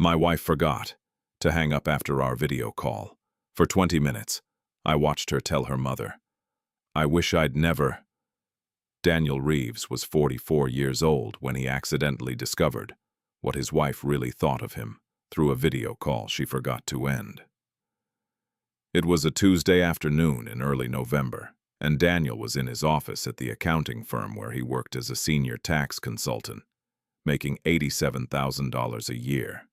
My wife forgot to hang up after our video call. For 20 minutes, I watched her tell her mother, "I wish I'd never." Daniel Reeves was 44 years old when he accidentally discovered what his wife really thought of him through a video call she forgot to end. It was a Tuesday afternoon in early November, and Daniel was in his office at the accounting firm where he worked as a senior tax consultant, making $87,000 a year.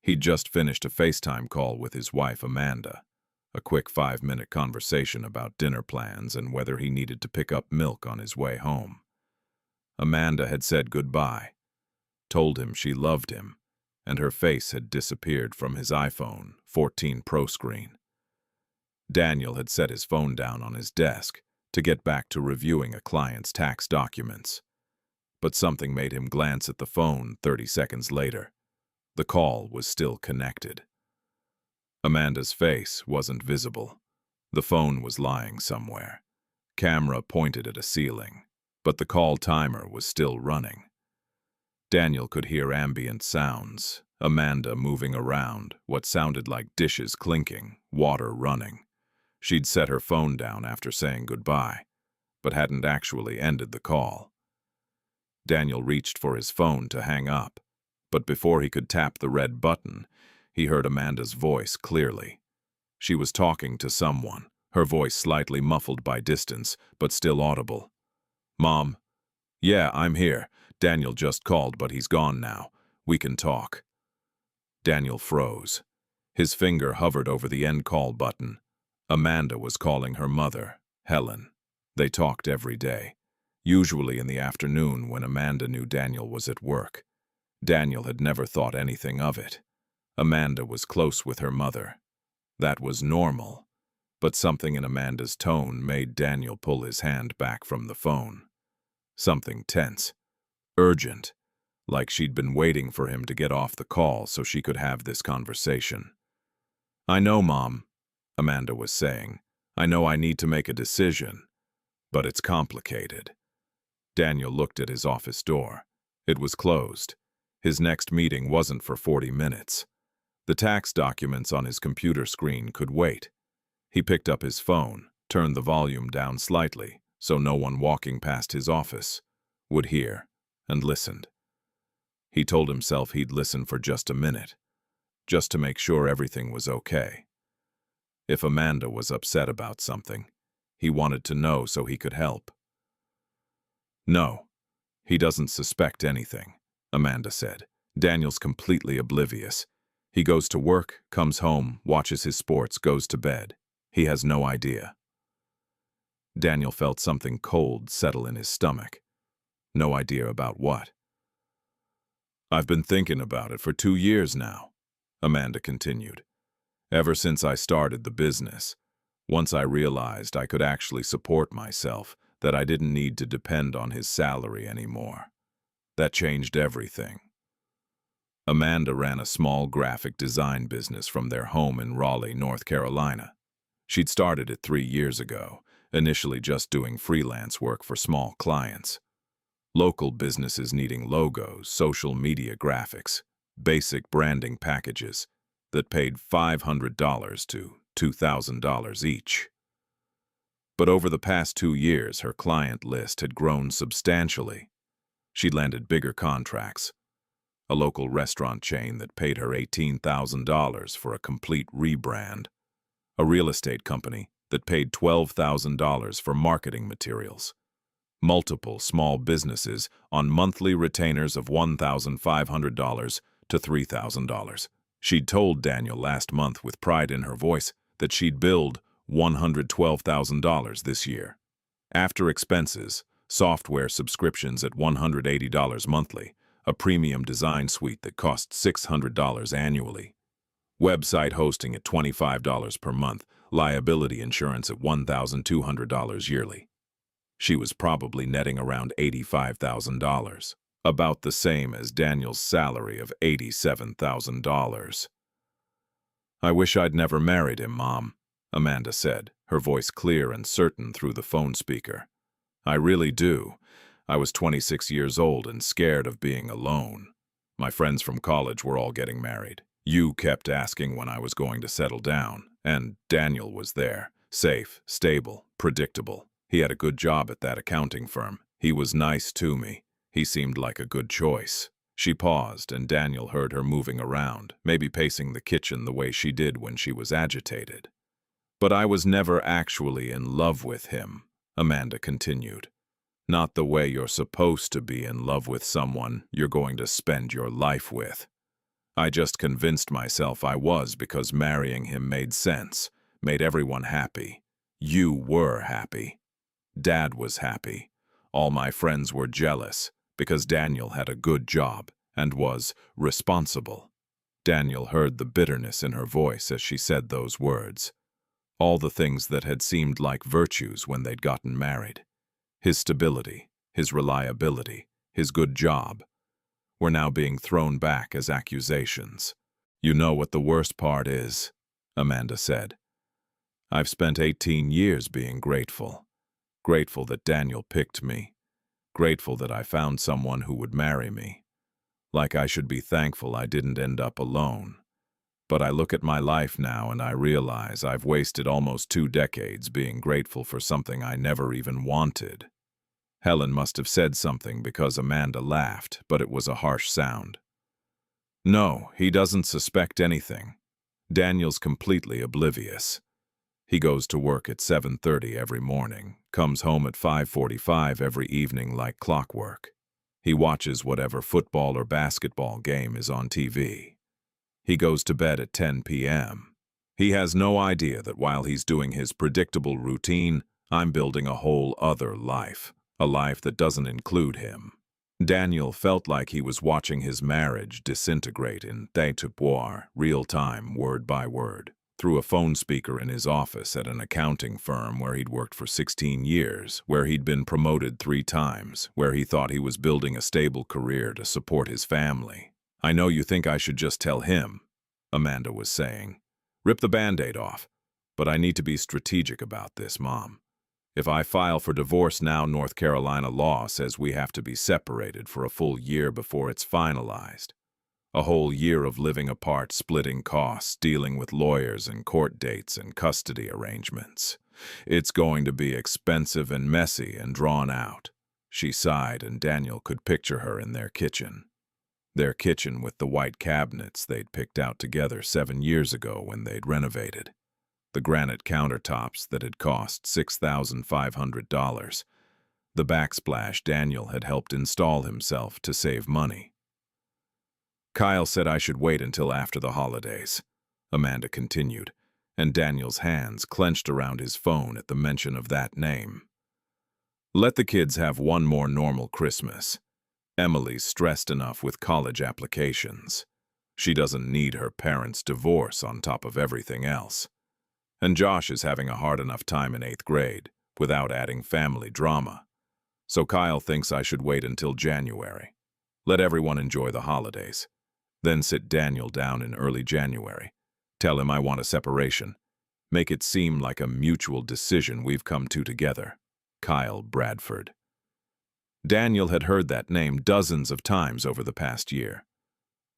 He'd just finished a FaceTime call with his wife, Amanda, a quick 5-minute conversation about dinner plans and whether he needed to pick up milk on his way home. Amanda had said goodbye, told him she loved him, and her face had disappeared from his iPhone 14 Pro screen. Daniel had set his phone down on his desk to get back to reviewing a client's tax documents. But something made him glance at the phone 30 seconds later. The call was still connected. Amanda's face wasn't visible. The phone was lying somewhere. Camera pointed at a ceiling, but the call timer was still running. Daniel could hear ambient sounds, Amanda moving around, what sounded like dishes clinking, water running. She'd set her phone down after saying goodbye, but hadn't actually ended the call. Daniel reached for his phone to hang up, but before he could tap the red button, he heard Amanda's voice clearly. She was talking to someone, her voice slightly muffled by distance, but still audible. "Mom? Yeah, I'm here. Daniel just called, but he's gone now. We can talk." Daniel froze. His finger hovered over the end call button. Amanda was calling her mother, Helen. They talked every day, usually in the afternoon when Amanda knew Daniel was at work. Daniel had never thought anything of it. Amanda was close with her mother. That was normal, but something in Amanda's tone made Daniel pull his hand back from the phone. Something tense, urgent, like she'd been waiting for him to get off the call so she could have this conversation. "I know, Mom," Amanda was saying. "I know I need to make a decision, but it's complicated." Daniel looked at his office door. It was closed. His next meeting wasn't for 40 minutes. The tax documents on his computer screen could wait. He picked up his phone, turned the volume down slightly so no one walking past his office would hear, and listened. He told himself he'd listen for just a minute, just to make sure everything was okay. If Amanda was upset about something, he wanted to know so he could help. "No, he doesn't suspect anything," Amanda said. "Daniel's completely oblivious. He goes to work, comes home, watches his sports, goes to bed. He has no idea." Daniel felt something cold settle in his stomach. No idea about what? "I've been thinking about it for 2 years now," Amanda continued. "Ever since I started the business. Once I realized I could actually support myself, that I didn't need to depend on his salary anymore. That changed everything." Amanda ran a small graphic design business from their home in Raleigh, North Carolina. She'd started it 3 years ago, initially just doing freelance work for small clients. Local businesses needing logos, social media graphics, basic branding packages that paid $500 to $2,000 each. But over the past 2 years, her client list had grown substantially. She'd landed bigger contracts. A local restaurant chain that paid her $18,000 for a complete rebrand. A real estate company that paid $12,000 for marketing materials. Multiple small businesses on monthly retainers of $1,500 to $3,000. She'd told Daniel last month with pride in her voice that she'd billed $112,000 this year. After expenses, software subscriptions at $180 monthly, a premium design suite that cost $600 annually, website hosting at $25 per month, liability insurance at $1,200 yearly. She was probably netting around $85,000, about the same as Daniel's salary of $87,000. "I wish I'd never married him, Mom," Amanda said, her voice clear and certain through the phone speaker. "I really do. I was 26 years old and scared of being alone. My friends from college were all getting married. You kept asking when I was going to settle down, and Daniel was there. Safe, stable, predictable. He had a good job at that accounting firm. He was nice to me. He seemed like a good choice. She paused, and Daniel heard her moving around, maybe pacing the kitchen the way she did when she was agitated. But I was never actually in love with him, Amanda continued. Not the way you're supposed to be in love with someone you're going to spend your life with. I just convinced myself I was because marrying him made sense, made everyone happy. You were happy. Dad was happy. All my friends were jealous because Daniel had a good job and was responsible. Daniel heard the bitterness in her voice as she said those words. All the things that had seemed like virtues when they'd gotten married. His stability, his reliability, his good job, were now being thrown back as accusations. You know what the worst part is, Amanda said. I've spent 18 years being grateful. Grateful that Daniel picked me. Grateful that I found someone who would marry me. Like I should be thankful I didn't end up alone. But I look at my life now and I realize I've wasted almost 2 decades being grateful for something I never even wanted. Helen must have said something because Amanda laughed, but it was a harsh sound. No, he doesn't suspect anything. Daniel's completely oblivious. He goes to work at 7:30 every morning, comes home at 5:45 every evening like clockwork. He watches whatever football or basketball game is on TV. He goes to bed at 10 p.m. He has no idea that while he's doing his predictable routine, I'm building a whole other life, a life that doesn't include him. Daniel felt like he was watching his marriage disintegrate in tête-à-tête, real-time, word by word, through a phone speaker in his office at an accounting firm where he'd worked for 16 years, where he'd been promoted 3 times, where he thought he was building a stable career to support his family. I know you think I should just tell him, Amanda was saying. Rip the Band-Aid off. But I need to be strategic about this, Mom. If I file for divorce now, North Carolina law says we have to be separated for a full year before it's finalized. A whole year of living apart, splitting costs, dealing with lawyers and court dates and custody arrangements. It's going to be expensive and messy and drawn out. She sighed, and Daniel could picture her in their kitchen. Their kitchen with the white cabinets they'd picked out together 7 years ago when they'd renovated. The granite countertops that had cost $6,500. The backsplash Daniel had helped install himself to save money. Kyle said I should wait until after the holidays, Amanda continued, and Daniel's hands clenched around his phone at the mention of that name. Let the kids have one more normal Christmas. Emily's stressed enough with college applications. She doesn't need her parents' divorce on top of everything else. And Josh is having a hard enough time in 8th grade, without adding family drama. So Kyle thinks I should wait until January. Let everyone enjoy the holidays. Then sit Daniel down in early January. Tell him I want a separation. Make it seem like a mutual decision we've come to together. Kyle Bradford. Daniel had heard that name dozens of times over the past year.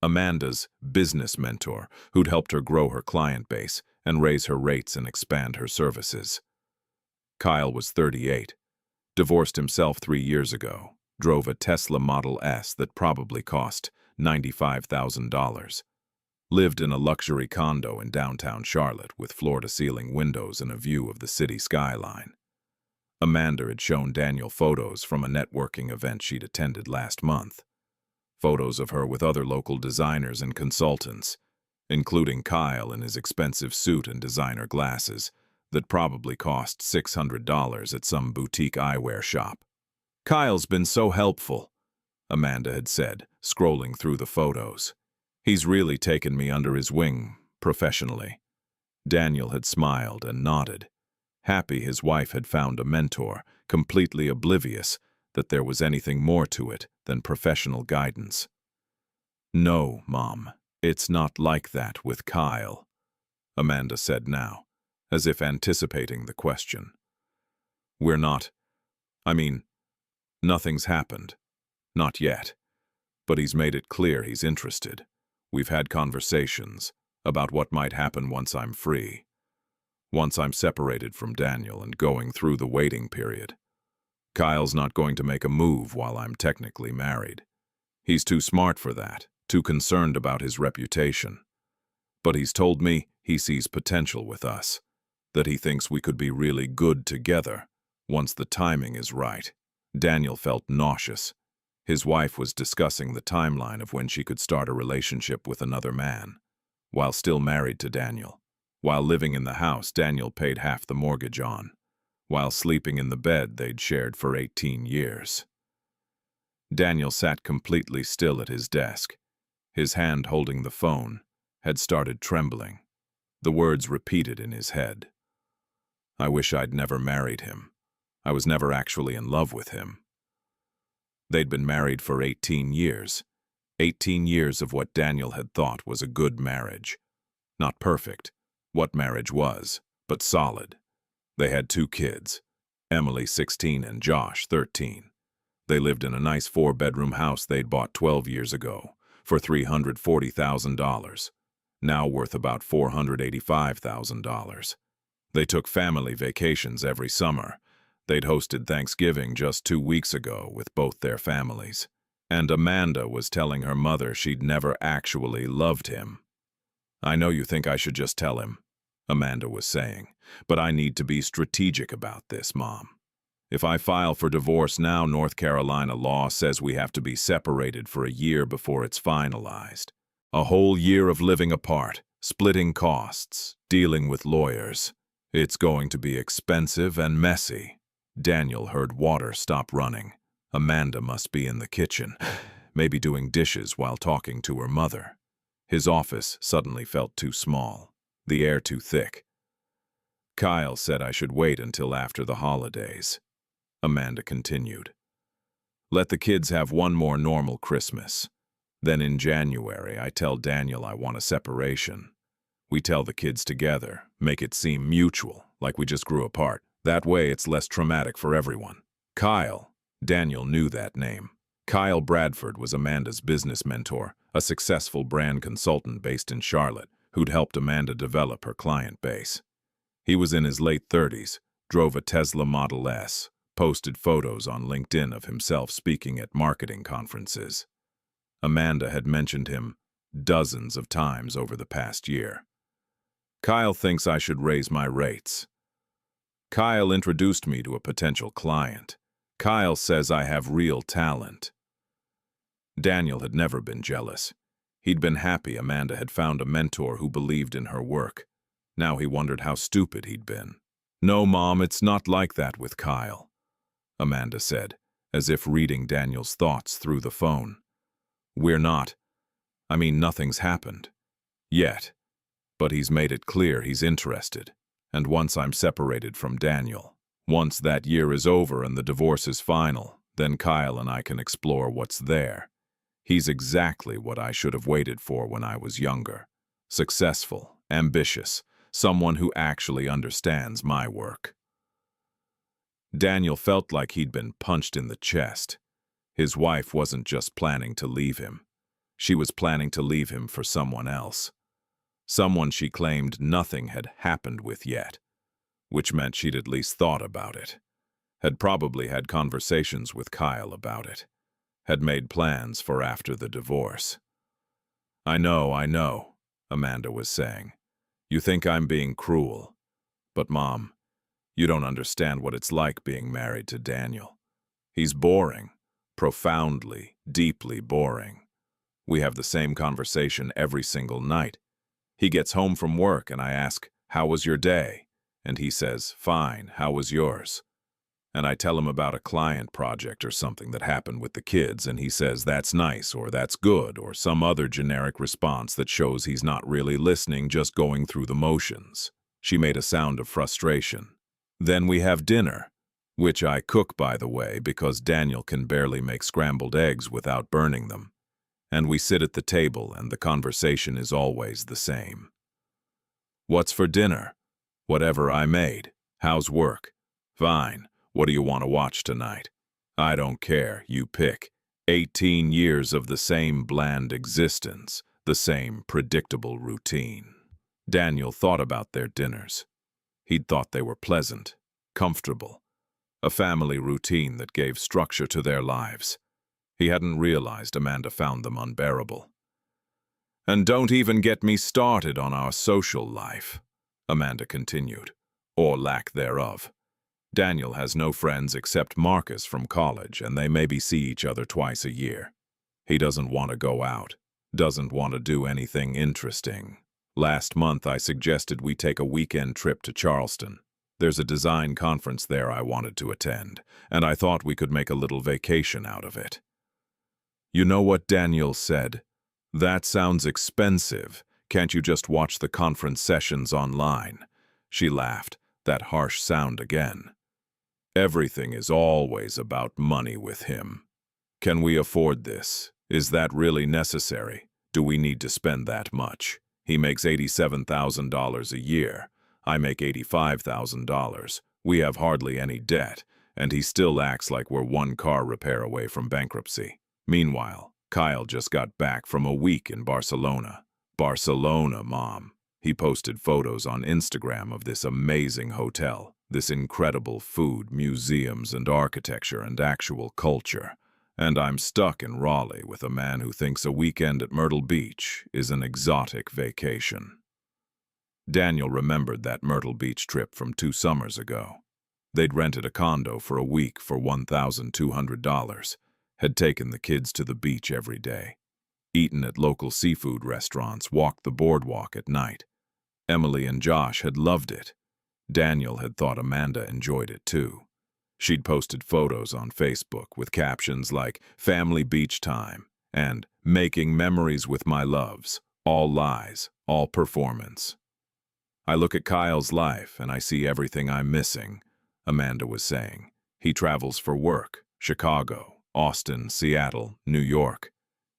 Amanda's business mentor, who'd helped her grow her client base and raise her rates and expand her services. Kyle was 38, divorced himself 3 years ago, drove a Tesla Model S that probably cost $95,000, lived in a luxury condo in downtown Charlotte with floor-to-ceiling windows and a view of the city skyline. Amanda had shown Daniel photos from a networking event she'd attended last month. Photos of her with other local designers and consultants, including Kyle in his expensive suit and designer glasses that probably cost $600 at some boutique eyewear shop. Kyle's been so helpful, Amanda had said, scrolling through the photos. He's really taken me under his wing, professionally. Daniel had smiled and nodded, happy his wife had found a mentor, completely oblivious that there was anything more to it than professional guidance. No, Mom, it's not like that with Kyle, Amanda said now, as if anticipating the question. We're not. Nothing's happened. Not yet. But he's made it clear he's interested. We've had conversations about what might happen once I'm free, once I'm separated from Daniel and going through the waiting period. Kyle's not going to make a move while I'm technically married. He's too smart for that, too concerned about his reputation. But he's told me he sees potential with us, that he thinks we could be really good together once the timing is right. Daniel felt nauseous. His wife was discussing the timeline of when she could start a relationship with another man, while still married to Daniel. While living in the house Daniel paid half the mortgage on, while sleeping in the bed they'd shared for 18 years. Daniel sat completely still at his desk. His hand holding the phone had started trembling. The words repeated in his head. I wish I'd never married him. I was never actually in love with him. They'd been married for 18 years. 18 years of what Daniel had thought was a good marriage. Not perfect, what marriage was, but solid. They had 2 kids, Emily 16 and Josh 13. They lived in a nice 4-bedroom house they'd bought 12 years ago for $340,000, now worth about $485,000. They took family vacations every summer. They'd hosted Thanksgiving just 2 weeks ago with both their families. And Amanda was telling her mother she'd never actually loved him. I know you think I should just tell him, Amanda was saying, but I need to be strategic about this, Mom. If I file for divorce now, North Carolina law says we have to be separated for a year before it's finalized. A whole year of living apart, splitting costs, dealing with lawyers. It's going to be expensive and messy. Daniel heard water stop running. Amanda must be in the kitchen, maybe doing dishes while talking to her mother. His office suddenly felt too small, the air too thick. Kyle said I should wait until after the holidays. Amanda continued. Let the kids have one more normal Christmas. Then in January, I tell Daniel I want a separation. We tell the kids together, make it seem mutual, like we just grew apart. That way it's less traumatic for everyone. Kyle, Daniel knew that name. Kyle Bradford was Amanda's business mentor, a successful brand consultant based in Charlotte, who'd helped Amanda develop her client base. He was in his late 30s, drove a Tesla Model S, posted photos on LinkedIn of himself speaking at marketing conferences. Amanda had mentioned him dozens of times over the past year. Kyle thinks I should raise my rates. Kyle introduced me to a potential client. Kyle says I have real talent. Daniel had never been jealous. He'd been happy Amanda had found a mentor who believed in her work. Now he wondered how stupid he'd been. No, Mom, it's not like that with Kyle, Amanda said, as if reading Daniel's thoughts through the phone. We're not. I mean, nothing's happened. Yet. But he's made it clear he's interested. And once I'm separated from Daniel, once that year is over and the divorce is final, then Kyle and I can explore what's there. He's exactly what I should have waited for when I was younger. Successful, ambitious, someone who actually understands my work. Daniel felt like he'd been punched in the chest. His wife wasn't just planning to leave him. She was planning to leave him for someone else. Someone she claimed nothing had happened with yet, which meant she'd at least thought about it, had probably had conversations with Kyle about it, had made plans for after the divorce. I know, Amanda was saying. You think I'm being cruel. But, Mom, you don't understand what it's like being married to Daniel. He's boring, profoundly, deeply boring. We have the same conversation every single night. He gets home from work and I ask, "How was your day?" And he says, "Fine, how was yours?" And I tell him about a client project or something that happened with the kids, and he says, "That's nice," or "That's good," or some other generic response that shows he's not really listening, just going through the motions. She made a sound of frustration. Then we have dinner, which I cook, by the way, because Daniel can barely make scrambled eggs without burning them. And we sit at the table, and the conversation is always the same. What's for dinner? Whatever I made. How's work? Fine. What do you want to watch tonight? I don't care. You pick. 18 years of the same bland existence, the same predictable routine. Daniel thought about their dinners. He'd thought they were pleasant, comfortable, a family routine that gave structure to their lives. He hadn't realized Amanda found them unbearable. "And don't even get me started on our social life," Amanda continued, or lack thereof. Daniel has no friends except Marcus from college, and they maybe see each other twice a year. He doesn't want to go out, doesn't want to do anything interesting. Last month, I suggested we take a weekend trip to Charleston. There's a design conference there I wanted to attend, and I thought we could make a little vacation out of it. You know what Daniel said? "That sounds expensive. Can't you just watch the conference sessions online?" She laughed, that harsh sound again. Everything is always about money with him. Can we afford this? Is that really necessary? Do we need to spend that much? He makes $87,000 a year. I make $85,000. We have hardly any debt, and he still acts like we're one car repair away from bankruptcy. Meanwhile, Kyle just got back from a week in Barcelona. Barcelona, Mom. He posted photos on Instagram of this amazing hotel, this incredible food, museums and architecture and actual culture. And I'm stuck in Raleigh with a man who thinks a weekend at Myrtle Beach is an exotic vacation. Daniel remembered that Myrtle Beach trip from 2 summers ago. They'd rented a condo for a week for $1,200, had taken the kids to the beach every day, eaten at local seafood restaurants, walked the boardwalk at night. Emily and Josh had loved it. Daniel had thought Amanda enjoyed it too. She'd posted photos on Facebook with captions like "Family Beach Time" and "Making Memories with My Loves," all lies, all performance. "I look at Kyle's life and I see everything I'm missing," Amanda was saying. "He travels for work, Chicago, Austin, Seattle, New York.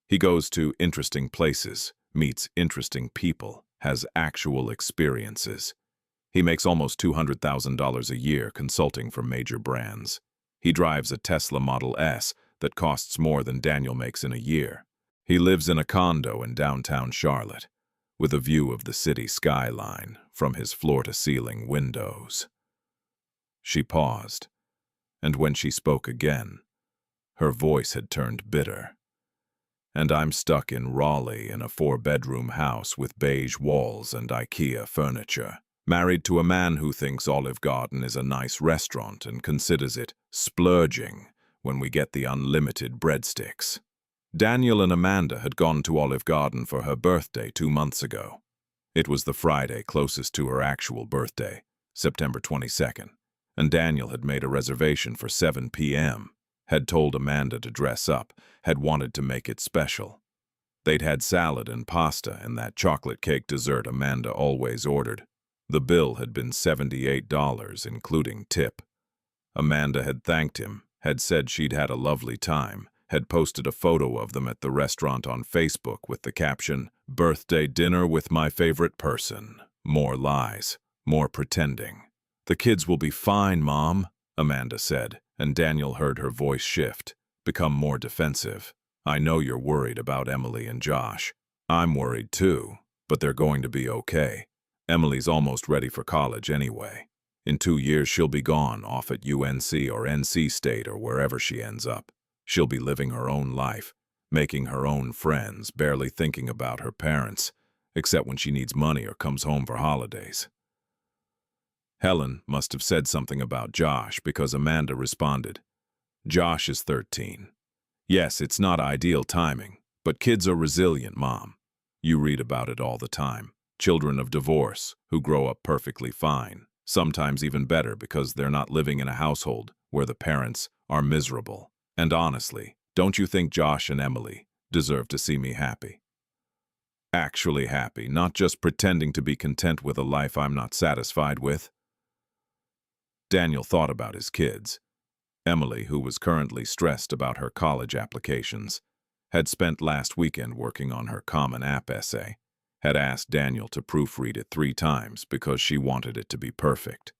He goes to interesting places, meets interesting people, has actual experiences. He makes almost $200,000 a year consulting for major brands. He drives a Tesla Model S that costs more than Daniel makes in a year. He lives in a condo in downtown Charlotte, with a view of the city skyline from his floor-to-ceiling windows." She paused, and when she spoke again, her voice had turned bitter. "And I'm stuck in Raleigh in a 4-bedroom house with beige walls and IKEA furniture, married to a man who thinks Olive Garden is a nice restaurant and considers it splurging when we get the unlimited breadsticks." Daniel and Amanda had gone to Olive Garden for her birthday 2 months ago. It was the Friday closest to her actual birthday, September 22nd, and Daniel had made a reservation for 7 p.m., had told Amanda to dress up, had wanted to make it special. They'd had salad and pasta and that chocolate cake dessert Amanda always ordered. The bill had been $78, including tip. Amanda had thanked him, had said she'd had a lovely time, had posted a photo of them at the restaurant on Facebook with the caption, "Birthday dinner with my favorite person." More lies, more pretending. "The kids will be fine, Mom," Amanda said, and Daniel heard her voice shift, become more defensive. "I know you're worried about Emily and Josh. I'm worried too, but they're going to be okay. Emily's almost ready for college anyway. In 2 years she'll be gone, off at UNC or NC State or wherever she ends up. She'll be living her own life, making her own friends, barely thinking about her parents, except when she needs money or comes home for holidays." Helen must have said something about Josh because Amanda responded, "Josh is 13. Yes, it's not ideal timing, but kids are resilient, Mom. You read about it all the time. Children of divorce who grow up perfectly fine, sometimes even better because they're not living in a household where the parents are miserable. And honestly, don't you think Josh and Emily deserve to see me happy? Actually happy, not just pretending to be content with a life I'm not satisfied with." Daniel thought about his kids. Emily, who was currently stressed about her college applications, had spent last weekend working on her Common App essay, had asked Daniel to proofread it 3 times because she wanted it to be perfect.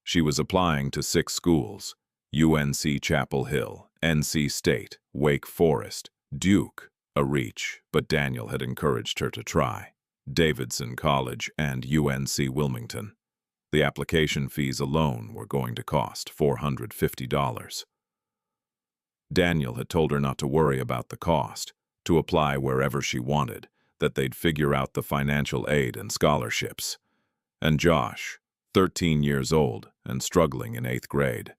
She was applying to 6 schools: UNC Chapel Hill, NC State, Wake Forest, Duke, a reach, but Daniel had encouraged her to try. Davidson College and UNC Wilmington. The application fees alone were going to cost $450. Daniel had told her not to worry about the cost, to apply wherever she wanted, that they'd figure out the financial aid and scholarships. And Josh, 13 years old and struggling in 8th grade.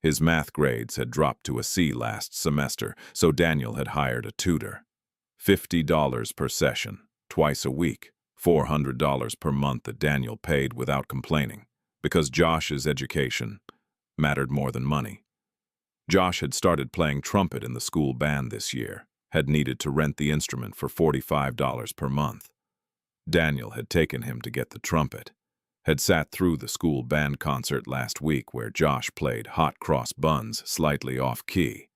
His math grades had dropped to a C last semester, so Daniel had hired a tutor. $50 per session, twice a week, $400 per month that Daniel paid without complaining, because Josh's education mattered more than money. Josh had started playing trumpet in the school band this year, had needed to rent the instrument for $45 per month. Daniel had taken him to get the trumpet, had sat through the school band concert last week where Josh played Hot Cross Buns slightly off-key,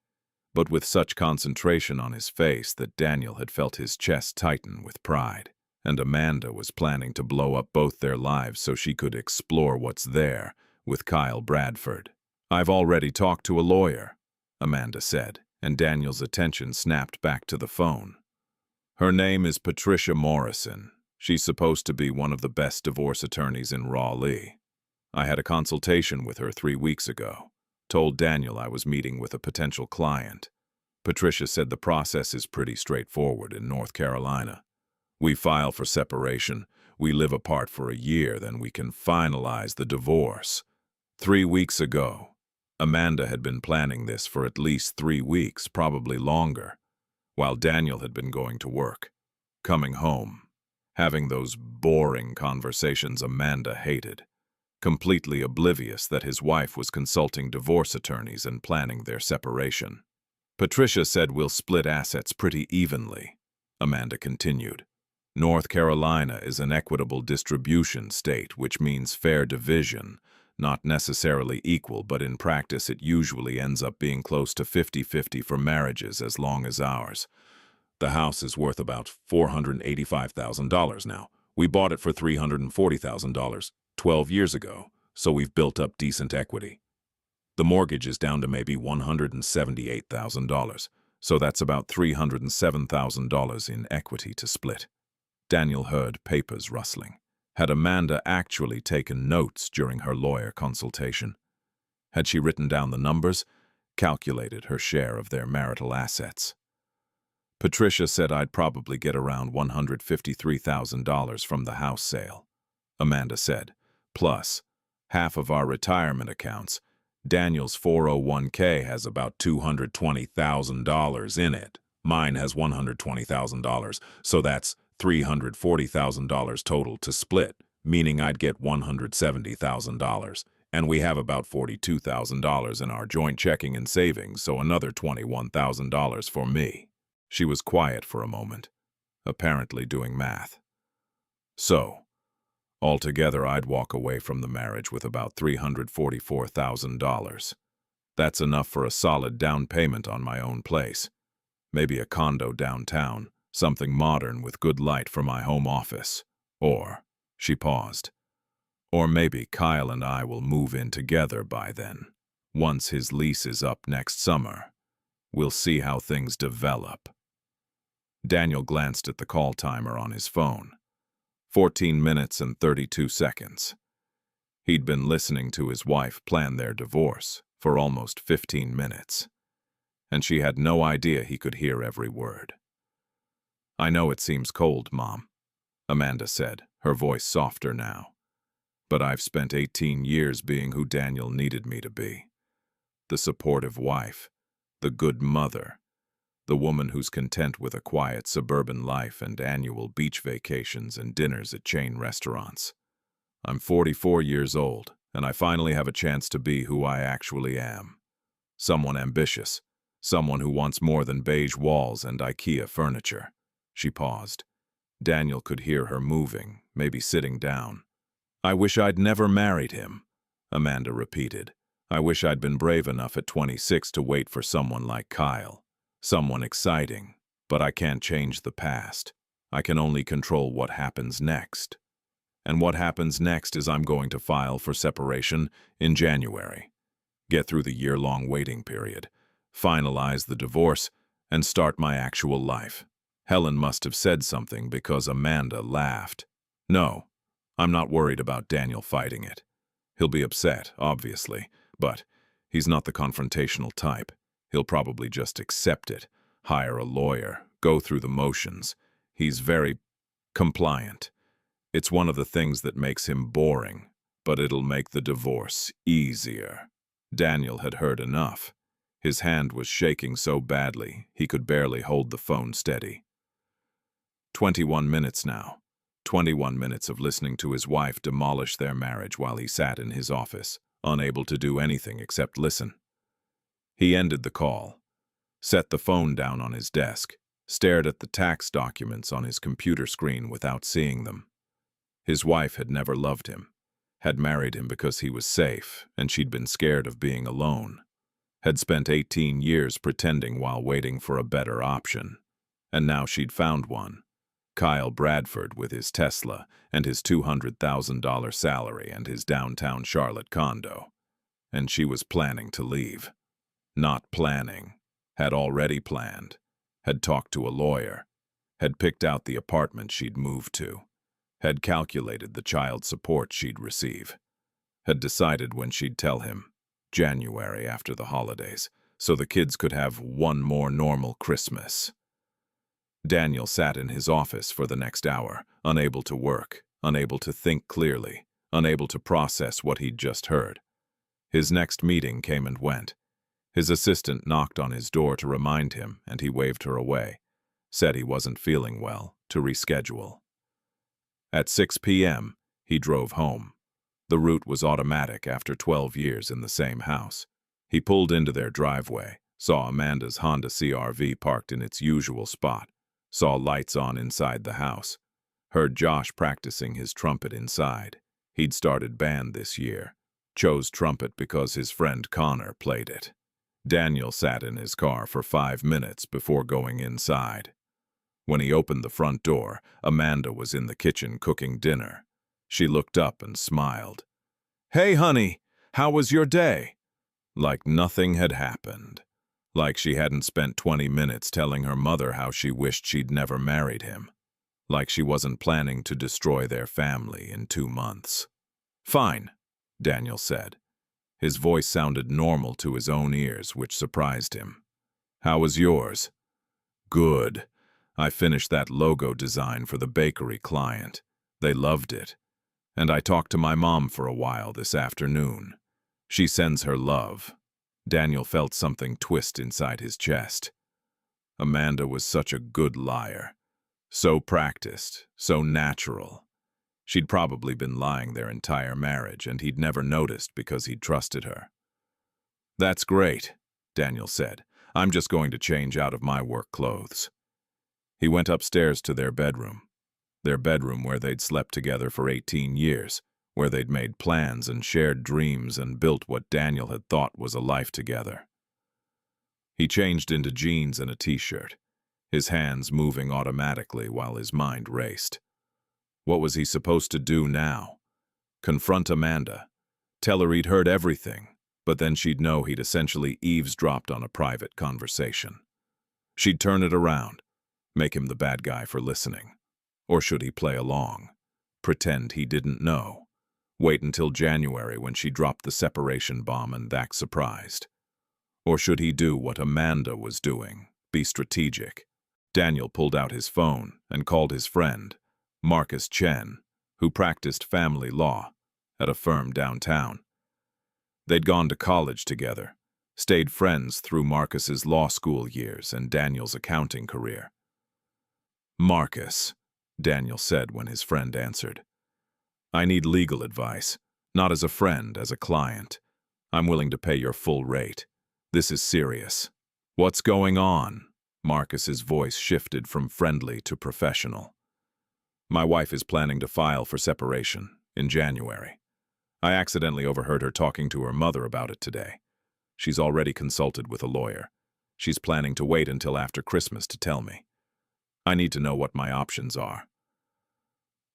but with such concentration on his face that Daniel had felt his chest tighten with pride, and Amanda was planning to blow up both their lives so she could explore what's there with Kyle Bradford. "I've already talked to a lawyer," Amanda said, and Daniel's attention snapped back to the phone. "Her name is Patricia Morrison. She's supposed to be one of the best divorce attorneys in Raleigh. I had a consultation with her 3 weeks ago. Told Daniel I was meeting with a potential client. Patricia said the process is pretty straightforward in North Carolina. We file for separation. We live apart for a year, then we can finalize the divorce." 3 weeks ago. Amanda had been planning this for at least 3 weeks, probably longer, while Daniel had been going to work, coming home, having those boring conversations Amanda hated, completely oblivious that his wife was consulting divorce attorneys and planning their separation. "Patricia said we'll split assets pretty evenly," Amanda continued. "North Carolina is an equitable distribution state, which means fair division, not necessarily equal, but in practice it usually ends up being close to 50-50 for marriages as long as ours. The house is worth about $485,000 now. We bought it for $340,000 12 years ago, so we've built up decent equity. The mortgage is down to maybe $178,000, so that's about $307,000 in equity to split." Daniel heard papers rustling. Had Amanda actually taken notes during her lawyer consultation? Had she written down the numbers, calculated her share of their marital assets? "Patricia said I'd probably get around $153,000 from the house sale," Amanda said, "plus half of our retirement accounts. Daniel's 401k has about $220,000 in it. Mine has $120,000, so that's $340,000 total to split, meaning I'd get $170,000. And we have about $42,000 in our joint checking and savings, so another $21,000 for me." She was quiet for a moment, apparently doing math. "So, altogether I'd walk away from the marriage with about $344,000. That's enough for a solid down payment on my own place. Maybe a condo downtown, something modern with good light for my home office. Or," she paused, "or maybe Kyle and I will move in together by then. Once his lease is up next summer. We'll see how things develop." Daniel glanced at the call timer on his phone. 14 minutes and 32 seconds. He'd been listening to his wife plan their divorce for almost 15 minutes, and she had no idea he could hear every word. "I know it seems cold, Mom," Amanda said, her voice softer now. "But I've spent 18 years being who Daniel needed me to be. The supportive wife, the good mother, the woman who's content with a quiet suburban life and annual beach vacations and dinners at chain restaurants. I'm 44 years old, and I finally have a chance to be who I actually am. Someone ambitious, someone who wants more than beige walls and IKEA furniture." She paused. Daniel could hear her moving, maybe sitting down. "I wish I'd never married him," Amanda repeated. "I wish I'd been brave enough at 26 to wait for someone like Kyle. Someone exciting. But I can't change the past. I can only control what happens next. And what happens next is I'm going to file for separation in January. Get through the year-long waiting period. finalize the divorce, and start my actual life. Helen must have said something because Amanda laughed. No, I'm not worried about Daniel fighting it. He'll be upset, obviously, but he's not the confrontational type. He'll probably just accept it, hire a lawyer, go through the motions. He's very compliant. It's one of the things that makes him boring, but it'll make the divorce easier. Daniel had heard enough. His hand was shaking so badly he could barely hold the phone steady. 21 minutes now. 21 minutes of listening to his wife demolish their marriage while he sat in his office, unable to do anything except listen. He ended the call, set the phone down on his desk, stared at the tax documents on his computer screen without seeing them. His wife had never loved him, had married him because he was safe and she'd been scared of being alone, had spent 18 years pretending while waiting for a better option, and now she'd found one. Kyle Bradford with his Tesla and his $200,000 salary and his downtown Charlotte condo. And she was planning to leave. Not planning. Had already planned. Had talked to a lawyer. Had picked out the apartment she'd move to. Had calculated the child support she'd receive. Had decided when she'd tell him, January after the holidays, so the kids could have one more normal Christmas. Daniel sat in his office for the next hour, unable to work, unable to think clearly, unable to process what he'd just heard. His next meeting came and went. His assistant knocked on his door to remind him, and he waved her away, said he wasn't feeling well, to reschedule. At 6 p.m., he drove home. The route was automatic after 12 years in the same house. He pulled into their driveway, saw Amanda's Honda CR-V parked in its usual spot, saw lights on inside the house, heard Josh practicing his trumpet inside. He'd started band this year, chose trumpet because his friend Connor played it. Daniel sat in his car for 5 minutes before going inside. When he opened the front door, Amanda was in the kitchen cooking dinner. She looked up and smiled. "Hey, honey, how was your day?" Like nothing had happened. Like she hadn't spent 20 minutes telling her mother how she wished she'd never married him. Like she wasn't planning to destroy their family in 2 months. "Fine," Daniel said. His voice sounded normal to his own ears, which surprised him. "How was yours?" "Good. I finished that logo design for the bakery client. They loved it. And I talked to my mom for a while this afternoon. She sends her love." Daniel felt something twist inside his chest. Amanda was such a good liar. So practiced, so natural. She'd probably been lying their entire marriage, and he'd never noticed because he'd trusted her. "That's great," Daniel said. "I'm just going to change out of my work clothes." He went upstairs to their bedroom where they'd slept together for 18 years, where they'd made plans and shared dreams and built what Daniel had thought was a life together. He changed into jeans and a t-shirt, his hands moving automatically while his mind raced. What was he supposed to do now? Confront Amanda, tell her he'd heard everything, but then she'd know he'd essentially eavesdropped on a private conversation. She'd turn it around, make him the bad guy for listening. Or should he play along? Pretend he didn't know? Wait until January when she dropped the separation bomb and act surprised? Or should he do what Amanda was doing, be strategic? Daniel pulled out his phone and called his friend, Marcus Chen, who practiced family law at a firm downtown. They'd gone to college together, stayed friends through Marcus's law school years and Daniel's accounting career. "Marcus," Daniel said when his friend answered. "I need legal advice, not as a friend, as a client. I'm willing to pay your full rate. This is serious." "What's going on?" Marcus's voice shifted from friendly to professional. "My wife is planning to file for separation in January. I accidentally overheard her talking to her mother about it today. She's already consulted with a lawyer. She's planning to wait until after Christmas to tell me. I need to know what my options are."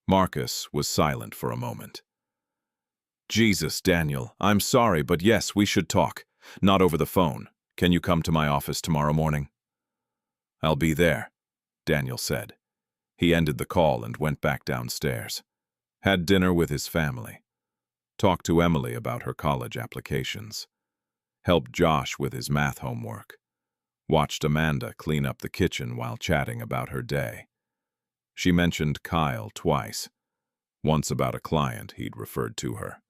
Marcus was silent for a moment. "Jesus, Daniel, I'm sorry, but yes, we should talk. Not over the phone. Can you come to my office tomorrow morning?" "I'll be there," Daniel said. He ended the call and went back downstairs. Had dinner with his family. Talked to Emily about her college applications. Helped Josh with his math homework. Watched Amanda clean up the kitchen while chatting about her day. She mentioned Kyle twice. Once about a client he'd referred to her.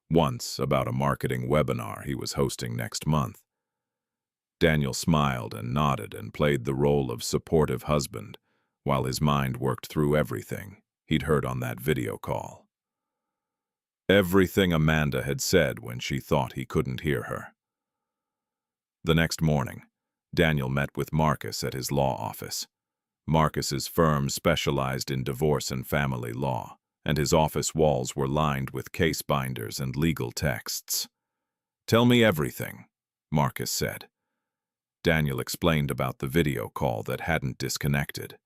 Once about a marketing webinar he was hosting next month. Daniel smiled and nodded and played the role of supportive husband while his mind worked through everything he'd heard on that video call. Everything Amanda had said when she thought he couldn't hear her. The next morning, Daniel met with Marcus at his law office. Marcus's firm specialized in divorce and family law, and his office walls were lined with case binders and legal texts. "Tell me everything," Marcus said. Daniel explained about the video call that hadn't disconnected,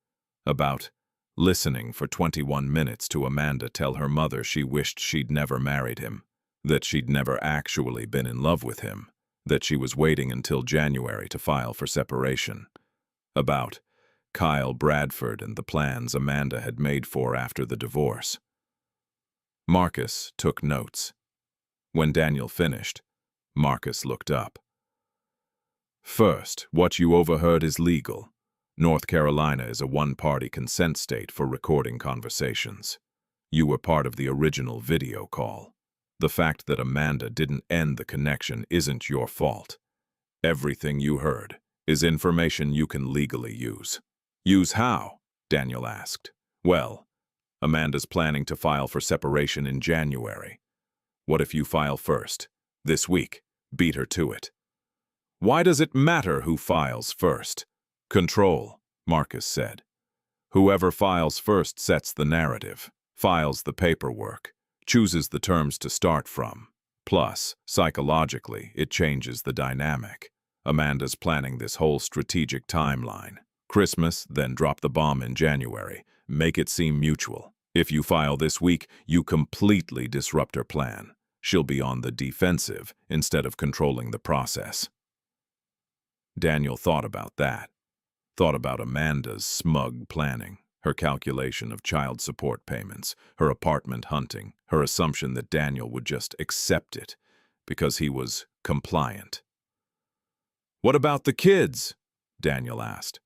about listening for 21 minutes to Amanda tell her mother she wished she'd never married him, that she'd never actually been in love with him, that she was waiting until January to file for separation, about Kyle Bradford and the plans Amanda had made for after the divorce. Marcus took notes. When Daniel finished, Marcus looked up. "First, what you overheard is legal. North Carolina is a one-party consent state for recording conversations. You were part of the original video call. The fact that Amanda didn't end the connection isn't your fault. Everything you heard is information you can legally use." "Use how?" Daniel asked. "Well, Amanda's planning to file for separation in January. What if you file first? This week. Beat her to it." "Why does it matter who files first?" "Control," Marcus said. "Whoever files first sets the narrative, files the paperwork, chooses the terms to start from. Plus, psychologically, it changes the dynamic. Amanda's planning this whole strategic timeline. Christmas, then drop the bomb in January. Make it seem mutual. If you file this week, you completely disrupt her plan. She'll be on the defensive instead of controlling the process." Daniel thought about that. Thought about Amanda's smug planning, her calculation of child support payments, her apartment hunting, her assumption that Daniel would just accept it because he was compliant. "What about the kids?" Daniel asked.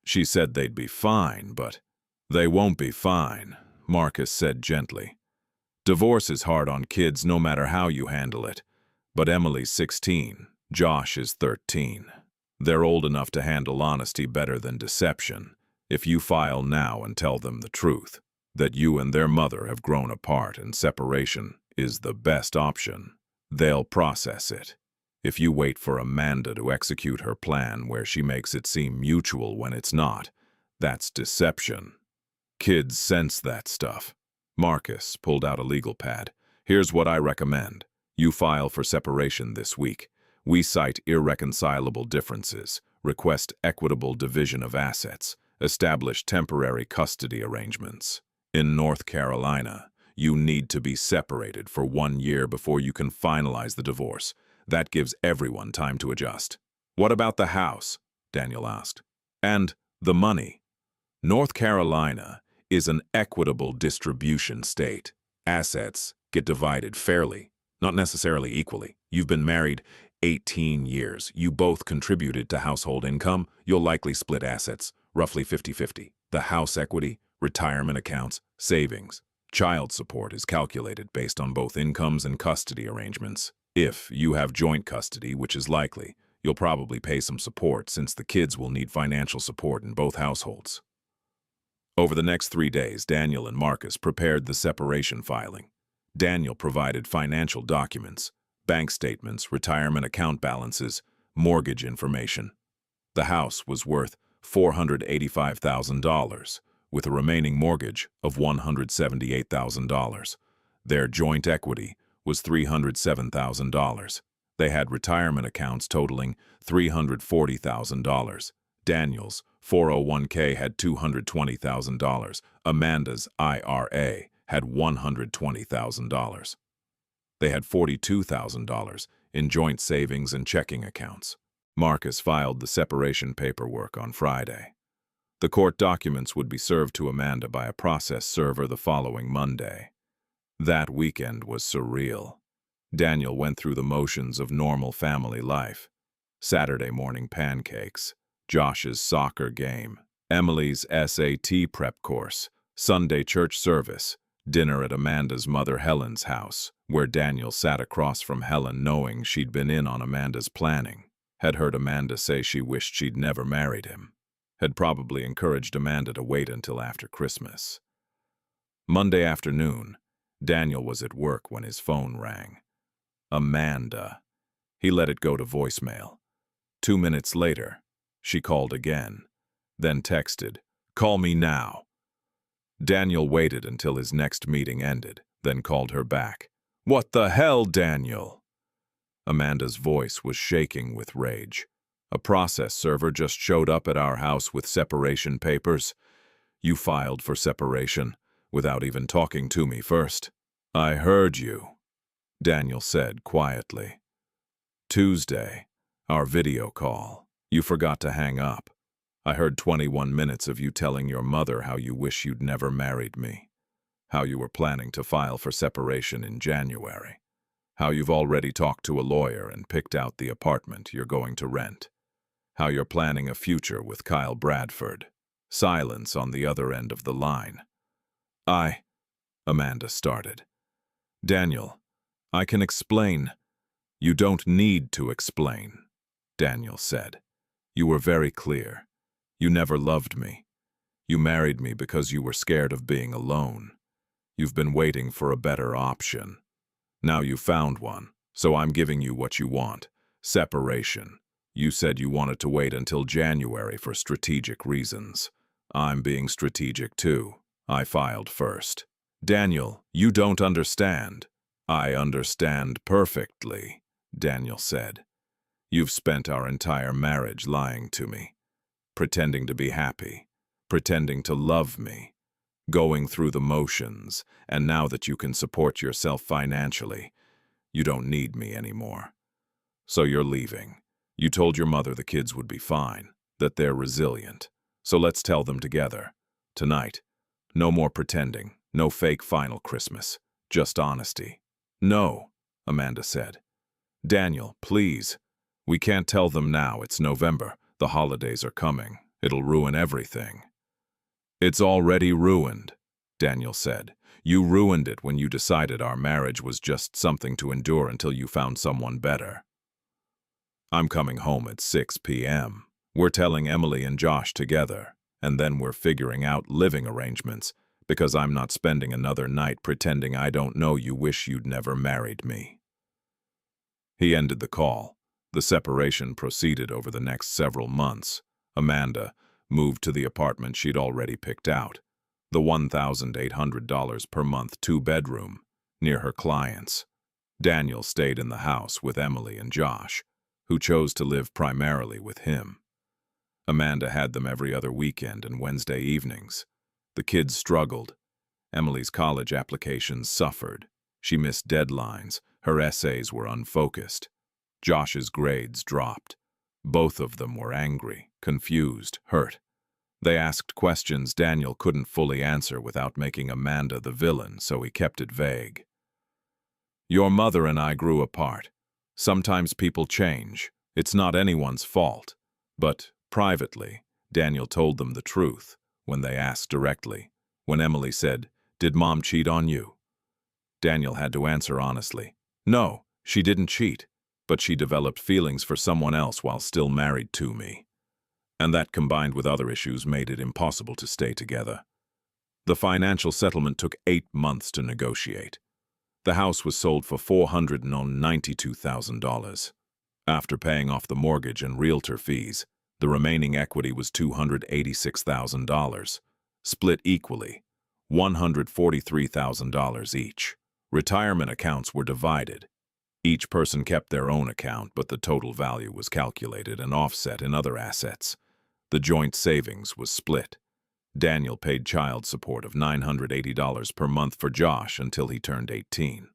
"She said they'd be fine, but—" "They won't be fine," Marcus said gently. "Divorce is hard on kids no matter how you handle it. But Emily's 16, Josh is 13. They're old enough to handle honesty better than deception. If you file now and tell them the truth, that you and their mother have grown apart and separation is the best option, they'll process it. If you wait for Amanda to execute her plan where she makes it seem mutual when it's not, that's deception. Kids sense that stuff." Marcus pulled out a legal pad. "Here's what I recommend. You file for separation this week. We cite irreconcilable differences, request equitable division of assets, establish temporary custody arrangements. In North Carolina, you need to be separated for 1 year before you can finalize the divorce. That gives everyone time to adjust." "What about the house?" Daniel asked. "And the money?" "North Carolina is an equitable distribution state. Assets get divided fairly, not necessarily equally. You've been married 18 years. You both contributed to household income. You'll likely split assets, roughly 50-50. The house equity, retirement accounts, savings. Child support is calculated based on both incomes and custody arrangements. If you have joint custody, which is likely, you'll probably pay some support since the kids will need financial support in both households." Over the next 3 days, Daniel and Marcus prepared the separation filing. Daniel provided financial documents, bank statements, retirement account balances, mortgage information. The house was worth $485,000, with a remaining mortgage of $178,000. Their joint equity was $307,000. They had retirement accounts totaling $340,000. Daniel's 401k had $220,000. Amanda's IRA had $120,000. They had $42,000 in joint savings and checking accounts. Marcus filed the separation paperwork on Friday. The court documents would be served to Amanda by a process server the following Monday. That weekend was surreal. Daniel went through the motions of normal family life. Saturday morning pancakes, Josh's soccer game, Emily's SAT prep course, Sunday church service, dinner at Amanda's mother Helen's house, where Daniel sat across from Helen knowing she'd been in on Amanda's planning, had heard Amanda say she wished she'd never married him, had probably encouraged Amanda to wait until after Christmas. Monday afternoon, Daniel was at work when his phone rang. Amanda. He let it go to voicemail. 2 minutes later, she called again, then texted, "Call me now." Daniel waited until his next meeting ended, then called her back. "What the hell, Daniel?" Amanda's voice was shaking with rage. "A process server just showed up at our house with separation papers. You filed for separation without even talking to me first." "I heard you," Daniel said quietly. "Tuesday, our video call. You forgot to hang up. I heard 21 minutes of you telling your mother how you wish you'd never married me, how you were planning to file for separation in January, how you've already talked to a lawyer and picked out the apartment you're going to rent, how you're planning a future with Kyle Bradford." Silence on the other end of the line. Amanda started. "Daniel, I can explain." "You don't need to explain," Daniel said. "You were very clear. You never loved me. You married me because you were scared of being alone. You've been waiting for a better option. Now you found one, so I'm giving you what you want. Separation. You said you wanted to wait until January for strategic reasons. I'm being strategic too. I filed first." "Daniel, you don't understand." "I understand perfectly," Daniel said. "You've spent our entire marriage lying to me, pretending to be happy, pretending to love me, going through the motions, and now that you can support yourself financially, you don't need me anymore. So you're leaving. You told your mother the kids would be fine, that they're resilient. So let's tell them together. Tonight. No more pretending, no fake final Christmas, just honesty." "No," Amanda said. "Daniel, please. We can't tell them now. It's November. The holidays are coming. It'll ruin everything." "It's already ruined," Daniel said. "You ruined it when you decided our marriage was just something to endure until you found someone better." "I'm coming home at 6 p.m. We're telling Emily and Josh together, and then we're figuring out living arrangements, because I'm not spending another night pretending I don't know you wish you'd never married me." He ended the call. The separation proceeded over the next several months. Amanda moved to the apartment she'd already picked out, the $1,800 per month two-bedroom, near her clients. Daniel stayed in the house with Emily and Josh, who chose to live primarily with him. Amanda had them every other weekend and Wednesday evenings. The kids struggled. Emily's college applications suffered. She missed deadlines. Her essays were unfocused. Josh's grades dropped. Both of them were angry, confused, hurt. They asked questions Daniel couldn't fully answer without making Amanda the villain, so he kept it vague. "Your mother and I grew apart. Sometimes people change. It's not anyone's fault." But privately, Daniel told them the truth when they asked directly. When Emily said, "Did Mom cheat on you?" Daniel had to answer honestly, "No, she didn't cheat, but she developed feelings for someone else while still married to me." And that, combined with other issues, made it impossible to stay together. The financial settlement took 8 months to negotiate. The house was sold for $492,000. After paying off the mortgage and realtor fees, the remaining equity was $286,000, split equally, $143,000 each. Retirement accounts were divided. Each person kept their own account, but the total value was calculated and offset in other assets. The joint savings was split. Daniel paid child support of $980 per month for Josh until he turned 18.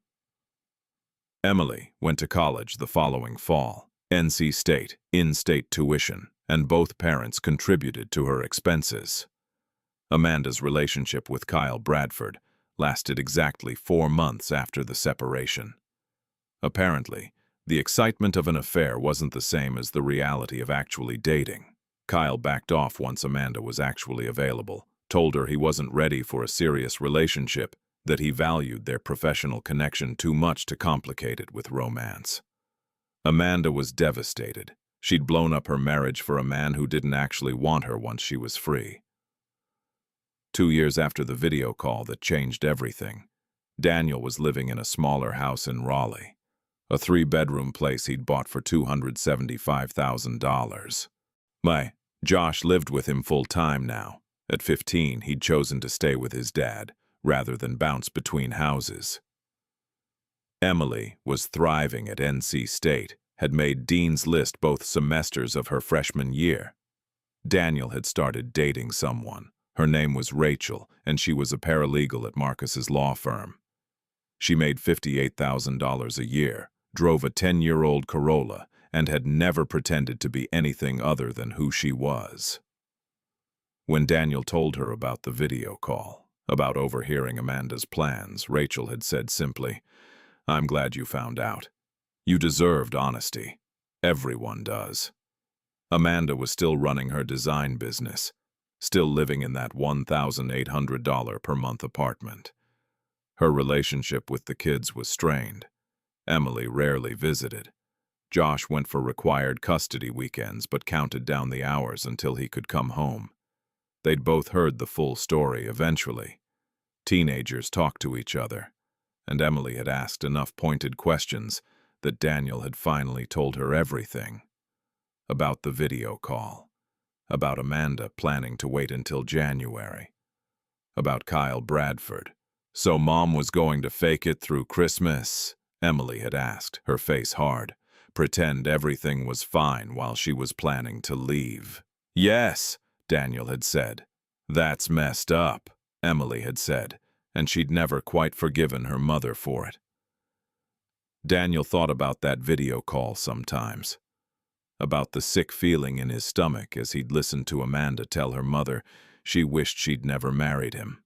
Emily went to college the following fall. NC State, in-state tuition, and both parents contributed to her expenses. Amanda's relationship with Kyle Bradford lasted exactly 4 months after the separation. Apparently, the excitement of an affair wasn't the same as the reality of actually dating. Kyle backed off once Amanda was actually available, told her he wasn't ready for a serious relationship, that he valued their professional connection too much to complicate it with romance. Amanda was devastated. She'd blown up her marriage for a man who didn't actually want her once she was free. 2 years after the video call that changed everything, Daniel was living in a smaller house in Raleigh, a 3-bedroom place he'd bought for $275,000. Josh lived with him full-time now. At 15, he'd chosen to stay with his dad, rather than bounce between houses. Emily was thriving at NC State, had made Dean's List both semesters of her freshman year. Daniel had started dating someone. Her name was Rachel, and she was a paralegal at Marcus's law firm. She made $58,000 a year, drove a 10-year-old Corolla, and had never pretended to be anything other than who she was. When Daniel told her about the video call, about overhearing Amanda's plans, Rachel had said simply, "I'm glad you found out. You deserved honesty. Everyone does." Amanda was still running her design business, still living in that $1,800 per month apartment. Her relationship with the kids was strained. Emily rarely visited. Josh went for required custody weekends but counted down the hours until he could come home. They'd both heard the full story eventually. Teenagers talked to each other, and Emily had asked enough pointed questions that Daniel had finally told her everything. About the video call. About Amanda planning to wait until January. About Kyle Bradford. "So Mom was going to fake it through Christmas?" Emily had asked, her face hard. "Pretend everything was fine while she was planning to leave?" "Yes," Daniel had said. "That's messed up," Emily had said, and she'd never quite forgiven her mother for it. Daniel thought about that video call sometimes. About the sick feeling in his stomach as he'd listened to Amanda tell her mother she wished she'd never married him.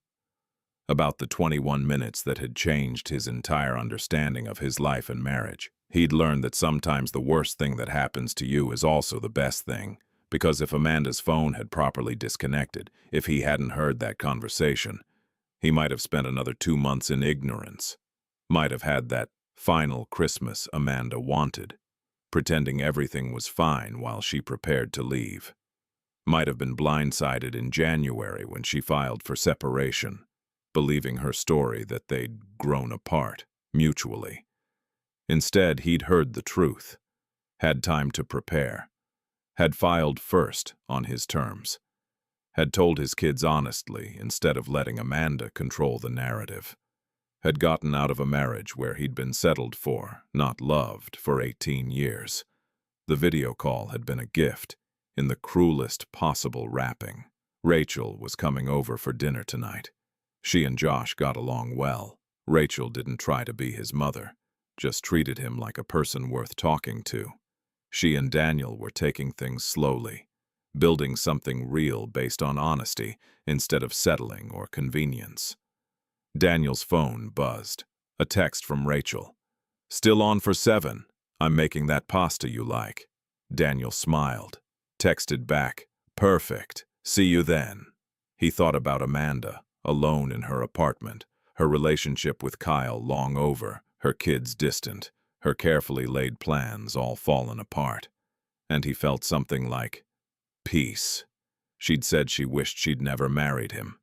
About the 21 minutes that had changed his entire understanding of his life and marriage. He'd learned that sometimes the worst thing that happens to you is also the best thing, because if Amanda's phone had properly disconnected, if he hadn't heard that conversation, he might have spent another 2 months in ignorance, might have had that final Christmas Amanda wanted, pretending everything was fine while she prepared to leave. Might have been blindsided in January when she filed for separation, believing her story that they'd grown apart, mutually. Instead, he'd heard the truth, had time to prepare, had filed first on his terms, had told his kids honestly instead of letting Amanda control the narrative, had gotten out of a marriage where he'd been settled for, not loved, for 18 years. The video call had been a gift, in the cruelest possible wrapping. Rachel was coming over for dinner tonight. She and Josh got along well. Rachel didn't try to be his mother, just treated him like a person worth talking to. She and Daniel were taking things slowly, building something real based on honesty instead of settling or convenience. Daniel's phone buzzed. A text from Rachel. "Still on for 7. I'm making that pasta you like." Daniel smiled. Texted back, "Perfect. See you then." He thought about Amanda, alone in her apartment, her relationship with Kyle long over, her kids distant, her carefully laid plans all fallen apart. And he felt something like peace. She'd said she wished she'd never married him.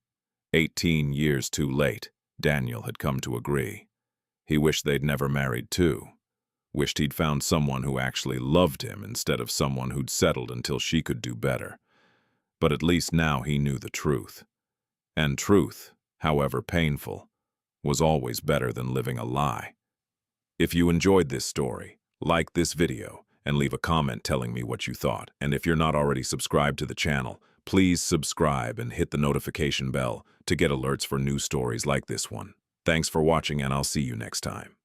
18 years too late, Daniel had come to agree. He wished they'd never married too. Wished he'd found someone who actually loved him instead of someone who'd settled until she could do better. But at least now he knew the truth. And truth, however painful, was always better than living a lie. If you enjoyed this story, like this video and leave a comment telling me what you thought. And if you're not already subscribed to the channel, please subscribe and hit the notification bell to get alerts for new stories like this one. Thanks for watching, and I'll see you next time.